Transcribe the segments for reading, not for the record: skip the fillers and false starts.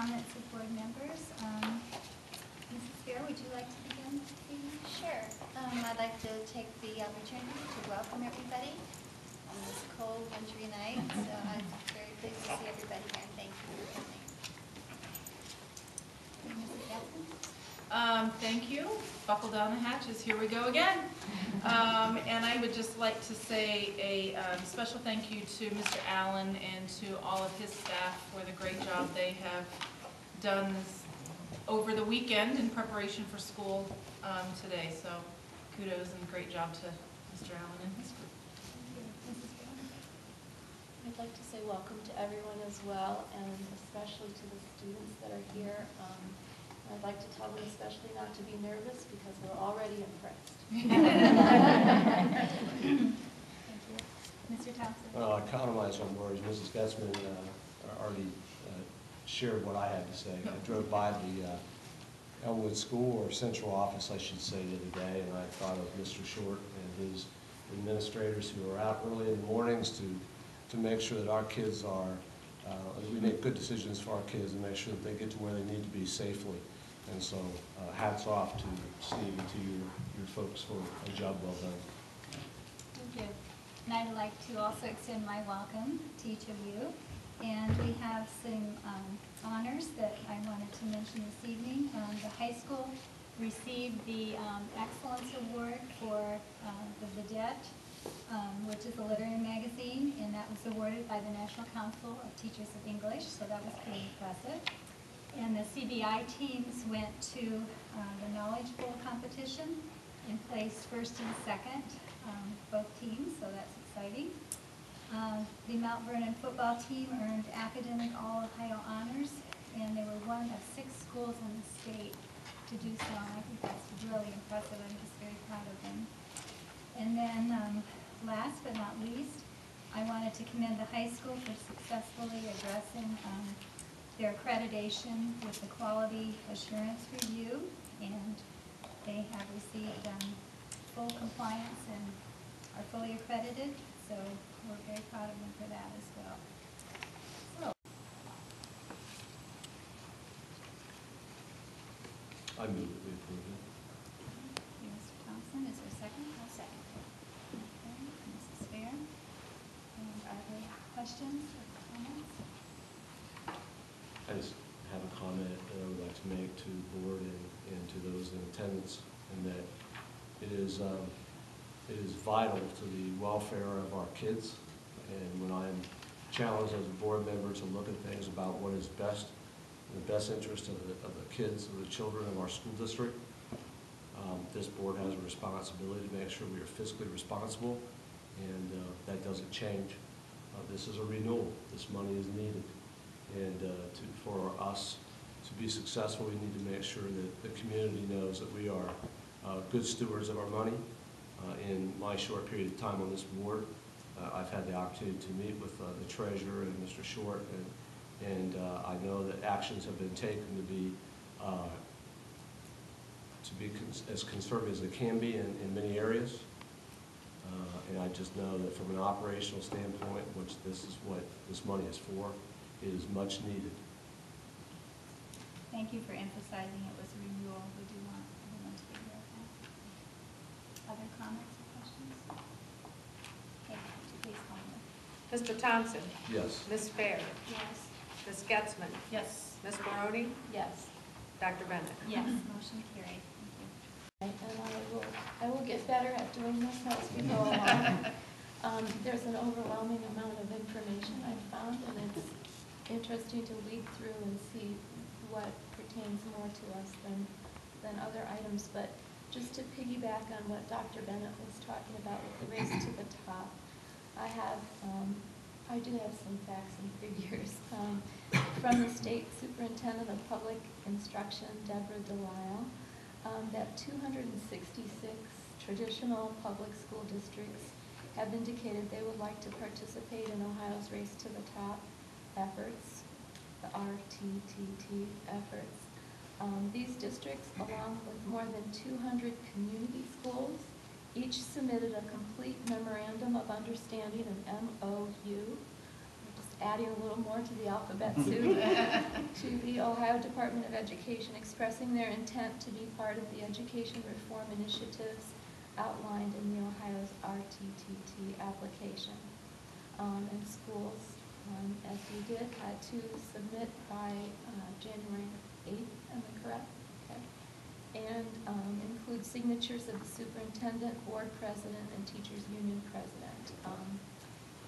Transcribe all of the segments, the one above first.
comments of board members. Mrs. Fair, would you like to begin? Sure. I'd like to take the opportunity to welcome everybody on this cold, wintry night. So I'm very pleased to see everybody here, and thank you for coming. Mrs. Jackson? Thank you. Buckle down the hatches. Here we go again. And I would just like to say a special thank you to Mr. Allen and to all of his staff for the great job they have done over the weekend in preparation for school today. So kudos and great job to Mr. Allen and his group. I'd like to say welcome to everyone as well, and especially to the students that are here. I'd like to tell them especially not to be nervous because we're already impressed. Thank you. Mr. Thompson? Well, I economize on words. Mrs. Getzman already shared what I had to say. I drove by the Elmwood School, or central office, I should say, the other day, and I thought of Mr. Short and his administrators who are out early in the mornings to make sure that our kids are, we make good decisions for our kids and make sure that they get to where they need to be safely. And so hats off to Steve and to your folks for a job well done. Thank you. And I'd like to also extend my welcome to each of you. And we have some honors that I wanted to mention this evening. The high school received the Excellence Award for the Vedette, which is a literary magazine, and that was awarded by the National Council of Teachers of English, so that was pretty impressive. And the CBI teams went to the Knowledge Bowl competition and placed first and second, both teams, so that's exciting. The Mount Vernon football team earned academic All-Ohio honors, and they were one of 6 schools in the state to do so. And I think that's really impressive. I'm just very proud of them. And then last but not least, I wanted to commend the high school for successfully addressing their accreditation with the Quality Assurance Review, and they have received full compliance and are fully accredited, so we're very proud of them for that as well. So, I move that we approve it. Mr. Thompson, is there a second? I'll second. Okay, Mrs. Fair. And are there questions or comments? I just have a comment that I would like to make to the board and to those in attendance, and that it is vital to the welfare of our kids. And when I'm challenged as a board member to look at things about what is best, in the best interest of the kids, of the children of our school district, this board has a responsibility to make sure we are fiscally responsible, and that doesn't change. This is a renewal. This money is needed. And for us to be successful, we need to make sure that the community knows that we are good stewards of our money. In my short period of time on this board, I've had the opportunity to meet with the treasurer and Mr. Short, and I know that actions have been taken to be as conservative as they can be in many areas. And I just know that from an operational standpoint, which this is what this money is for, it is much needed. Thank you for emphasizing it was a renewal. We do want everyone to be aware of that. Other comments or questions? Okay, would you please call me. Mr. Thompson? Yes. Ms. Fair? Yes. Ms. Getzman? Yes. Ms. Barone? Yes. Dr. Bennett? Yes, motion carried. Thank you. And I will get better at doing this as we go along. There's an overwhelming amount of information I've found, and it's interesting to weed through and see what pertains more to us than other items. But just to piggyback on what Dr. Bennett was talking about with the race to the top, I do have some facts and figures from the State Superintendent of Public Instruction, Deborah Delisle, that 266 traditional public school districts have indicated they would like to participate in Ohio's Race to the Top efforts, the RTTT efforts. These districts, along with more than 200 community schools, each submitted a complete memorandum of understanding, an MOU, just adding a little more to the alphabet soup, to the Ohio Department of Education expressing their intent to be part of the education reform initiatives outlined in the Ohio's RTTT application. And schools, as we did, had to submit by January 8th, am I correct? Okay. And include signatures of the superintendent, board president, and teachers union president.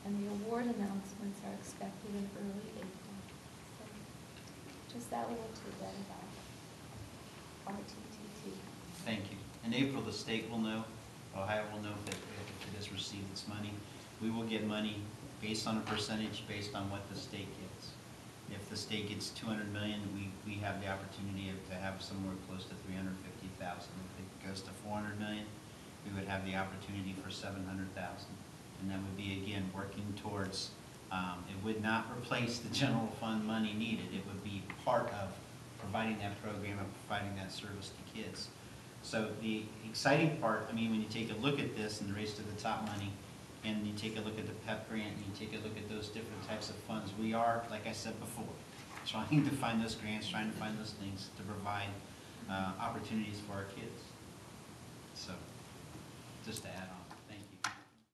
And the award announcements are expected in early April. So just that little tidbit about RTTT. Thank you. In April, the state will know, Ohio will know if it has received its money. We will get money based on a percentage, based on what the state gets. If the state gets $200 million, we have the opportunity to have somewhere close to $350,000. If it goes to $400 million, we would have the opportunity for $700,000. And that would be, again, working towards, it would not replace the general fund money needed. It would be part of providing that program and providing that service to kids. So the exciting part, I mean, when you take a look at this and the Race to the Top money, and you take a look at the PEP grant, and you take a look at those different types of funds, we are, like I said before, trying to find those grants, trying to find those things to provide opportunities for our kids. So, just to add on.